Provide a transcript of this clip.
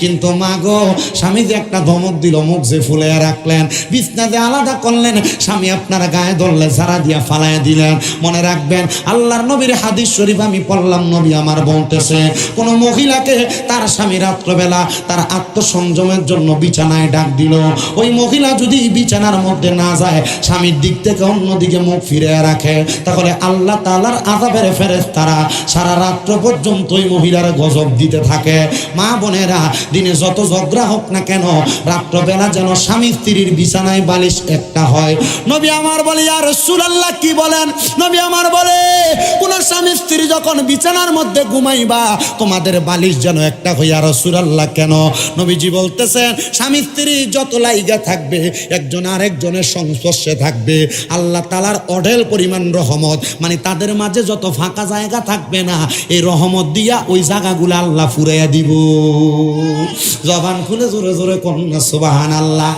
কিন্তু মা গো স্বামী যে একটা ধমক দিল, মুখ যে ফুলে রাখলেন, বিছনাতে আলাদা করলেন, স্বামী আপনার গায়ে ধরলে ঝাড়া দিয়া ফালাইয়া দিলেন। মনে রাখবেন আল্লাহর নবীর হাদিস শরীফ আমি পড়লাম, নবী আমার বলতেছে কোন মহিলাকে তার স্বামী রাত্রবেলা তার আত্মসংযমের জন্য বিছানায় ডাক দিল, ওই মহিলা যদি বিছানার মধ্যে না যায়, স্বামীর দিক থেকে অন্যদিকে মুখ ফিরে রাখে, তাহলে আল্লাহ তাআলার আযাবের ফেরেশতারা সারা রাত্র পর্যন্ত ওই মহিলার গজব দিতে থাকে। মা বোনেরা, দিনে যত ঝগড়া হোক না কেন, রাত্রবেলা যেন স্বামী স্ত্রীর বিছানায় বালিশ একটা হয়। নবী আমার বলে, ইয়া রাসূলুল্লাহ কি বলেন? নবী আমার বলে, কোন স্বামী স্ত্রী যখন বিছানার মধ্যে ঘুমাইবা, তোমাদের বালিশ যেন একটা হয়। ইয়া রাসূলুল্লাহ কেন? নবীজি বলতেছেন, স্বামী স্ত্রী যত লাইগা থাকবে, একজন আরেকজনের সংস্পর্শে থাকবে, আল্লাহ তাআলার অঢেল পরিমাণ রহমত, মানে তাদের মাঝে যত ফাঁকা জায়গা থাকবে না, এই রহমত দিয়া ওই জায়গাগুলো আল্লাহ ফুরাইয়া দিব। জবান খুলে জোরে জোরে কন্যা সুবহানাল্লাহ।